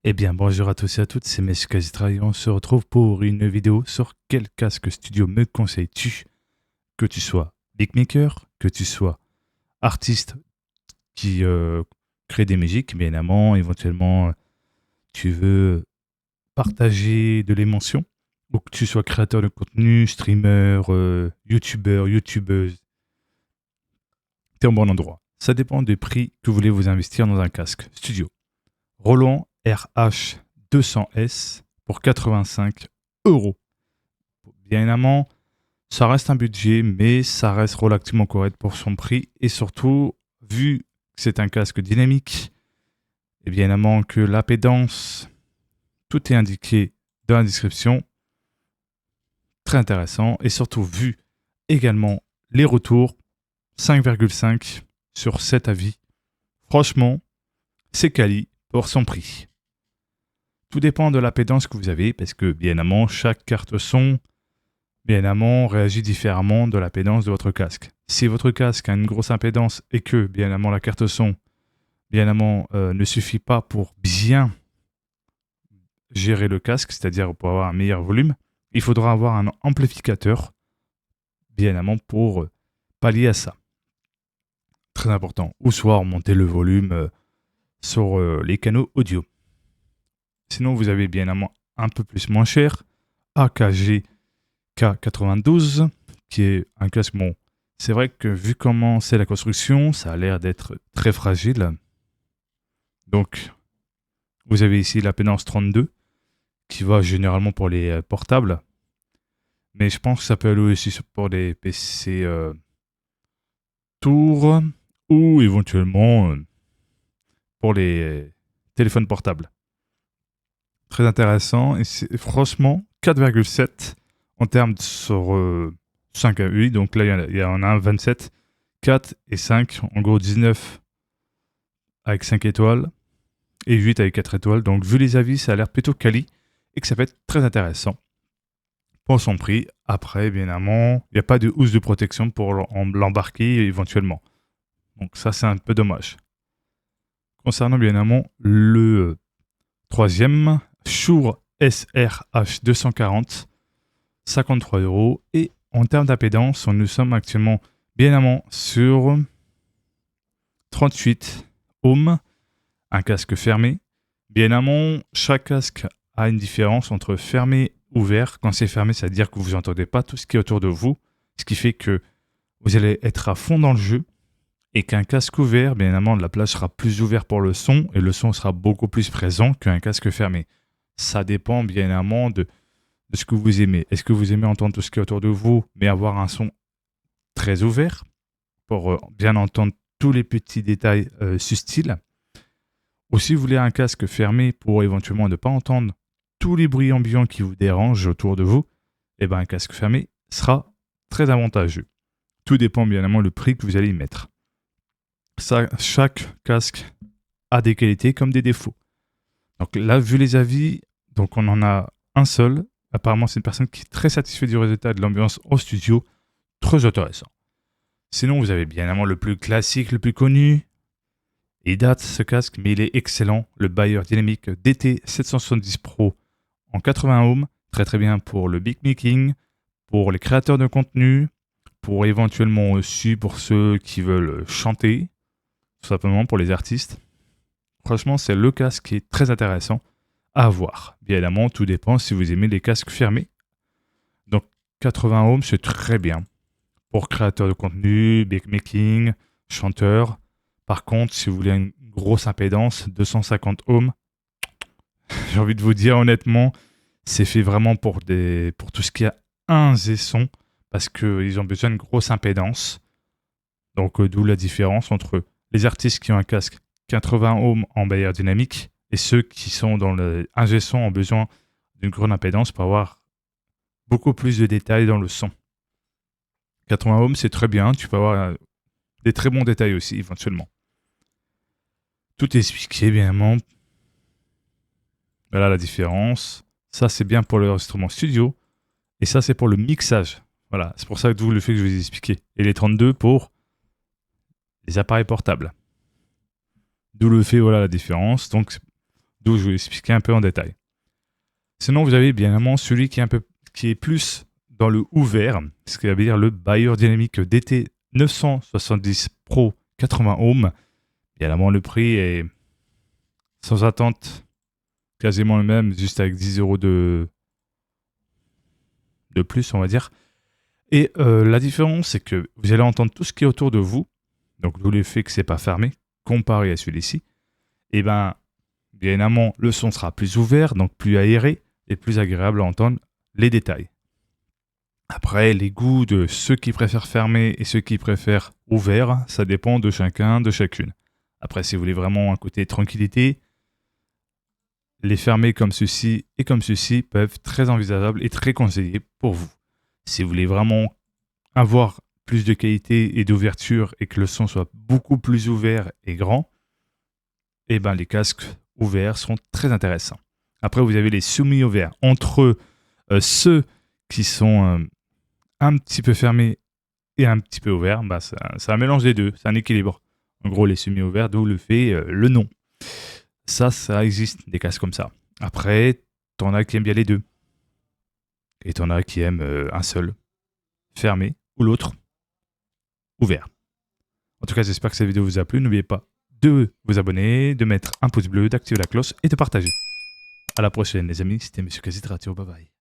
Eh bien, bonjour à tous et à toutes, c'est Monsieur Kazitra et on se retrouve pour une vidéo sur quel casque studio me conseilles-tu, que tu sois beatmaker, que tu sois artiste qui crée des musiques, bien évidemment, éventuellement tu veux partager de l'émotion, ou que tu sois créateur de contenu, streamer, youtubeur, youtubeuse, t'es au bon endroit. Ça dépend du prix que vous voulez vous investir dans un casque studio. Roland RH200S pour 85 euros. Bien évidemment, ça reste un budget, mais ça reste relativement correct pour son prix. Et surtout, vu que c'est un casque dynamique, et bien évidemment que l'impédance, tout est indiqué dans la description. Très intéressant. Et surtout, vu également les retours, 5,5 sur 7 avis. Franchement, c'est quali pour son prix. Tout dépend de l'impédance que vous avez, parce que bien évidemment, chaque carte son, bien évidemment, réagit différemment de l'impédance de votre casque. Si votre casque a une grosse impédance et que, bien évidemment, la carte son, bien évidemment, ne suffit pas pour bien gérer le casque, c'est-à-dire pour avoir un meilleur volume, il faudra avoir un amplificateur, bien évidemment, pour pallier à ça. Très important. Ou soit remonter le volume sur les canaux audio. Sinon, vous avez bien évidemment un peu plus moins cher, AKG K92, qui est un casque, bon, c'est vrai que vu comment c'est la construction, ça a l'air d'être très fragile. Donc, vous avez ici la pédance 32, qui va généralement pour les portables. Mais je pense que ça peut aller aussi pour des PC Tour ou éventuellement pour les téléphones portables. Très intéressant. Et c'est franchement 4,7 en termes sur 5 à 8. Donc là, il y en a un 27, 4 et 5. En gros, 19 avec 5 étoiles et 8 avec 4 étoiles. Donc, vu les avis, ça a l'air plutôt quali et que ça peut être très intéressant pour son prix. Après, bien évidemment, il n'y a pas de housse de protection pour l'embarquer éventuellement. Donc, ça, c'est un peu dommage. Concernant bien évidemment le troisième, Shure SRH240, 53 euros. Et en termes d'impédance, nous sommes actuellement bien évidemment sur 38 ohms, un casque fermé. Bien évidemment, chaque casque a une différence entre fermé et ouvert. Quand c'est fermé, ça veut dire que vous n'entendez pas tout ce qui est autour de vous, ce qui fait que vous allez être à fond dans le jeu. Et qu'un casque ouvert, bien évidemment, la place sera plus ouverte pour le son et le son sera beaucoup plus présent qu'un casque fermé. Ça dépend bien évidemment de ce que vous aimez. Est-ce que vous aimez entendre tout ce qui est autour de vous, mais avoir un son très ouvert pour bien entendre tous les petits détails subtils? Ou si vous voulez un casque fermé pour éventuellement ne pas entendre tous les bruits ambiants qui vous dérangent autour de vous, eh ben un casque fermé sera très avantageux. Tout dépend bien évidemment du prix que vous allez y mettre. Ça, chaque casque a des qualités comme des défauts. Donc là, vu les avis, donc on en a un seul. Apparemment, c'est une personne qui est très satisfaite du résultat de l'ambiance au studio. Très intéressant. Sinon, vous avez bien évidemment le plus classique, le plus connu. Il date ce casque, mais il est excellent. Le Bayer Dynamic DT770 Pro en 80 ohms. Très très bien pour le beatmaking, pour les créateurs de contenu, pour éventuellement aussi pour ceux qui veulent chanter, tout simplement pour les artistes. Franchement, c'est le casque qui est très intéressant à avoir. Bien évidemment, tout dépend si vous aimez les casques fermés. Donc 80 ohms, c'est très bien pour créateurs de contenu, beatmaking, chanteurs. Par contre, si vous voulez une grosse impédance, 250 ohms, j'ai envie de vous dire honnêtement, c'est fait vraiment pour tout ce qui a un et son, parce qu'ils ont besoin d'une grosse impédance. Donc d'où la différence entre les artistes qui ont un casque 80 ohms en Bayer dynamique et ceux qui sont dans le ingé son ont besoin d'une grande impédance pour avoir beaucoup plus de détails dans le son. 80 ohms, c'est très bien, tu peux avoir des très bons détails aussi éventuellement. Tout est expliqué bien évidemment. Voilà la différence. Ça, c'est bien pour l'enregistrement studio. Et ça, c'est pour le mixage. Voilà, c'est pour ça que d'où le fait que je vais vous expliquer. Et les 32 pour les appareils portables. D'où le fait, voilà la différence. Donc, d'où je vais expliquer un peu en détail. Sinon, vous avez bien évidemment celui qui est plus dans le ouvert, ce qui veut dire le Beyerdynamic DT 970 Pro 80 ohms. Bien évidemment, le prix est sans attente quasiment le même, juste avec 10 euros de plus, on va dire. Et la différence, c'est que vous allez entendre tout ce qui est autour de vous, donc d'où l'effet que c'est pas fermé, comparé à celui-ci. Et bien évidemment, le son sera plus ouvert, donc plus aéré et plus agréable à entendre les détails. Après, les goûts de ceux qui préfèrent fermé et ceux qui préfèrent ouvert, ça dépend de chacun, de chacune. Après, si vous voulez vraiment un côté tranquillité, les fermés comme ceci et comme ceci peuvent être très envisageables et très conseillés pour vous. Si vous voulez vraiment avoir plus de qualité et d'ouverture et que le son soit beaucoup plus ouvert et grand, eh ben les casques ouverts seront très intéressants. Après, vous avez les semi-ouverts. Entre ceux qui sont un petit peu fermés et un petit peu ouverts, bah, c'est un mélange des deux, c'est un équilibre. En gros, les semi-ouverts, d'où le fait le nom. Ça existe, des casques comme ça. Après, t'en as qui aiment bien les deux. Et t'en as qui aiment un seul, fermé, ou l'autre, ouvert. En tout cas, j'espère que cette vidéo vous a plu. N'oubliez pas de vous abonner, de mettre un pouce bleu, d'activer la cloche et de partager. À la prochaine, les amis. C'était Monsieur Quasitratio. Bye bye.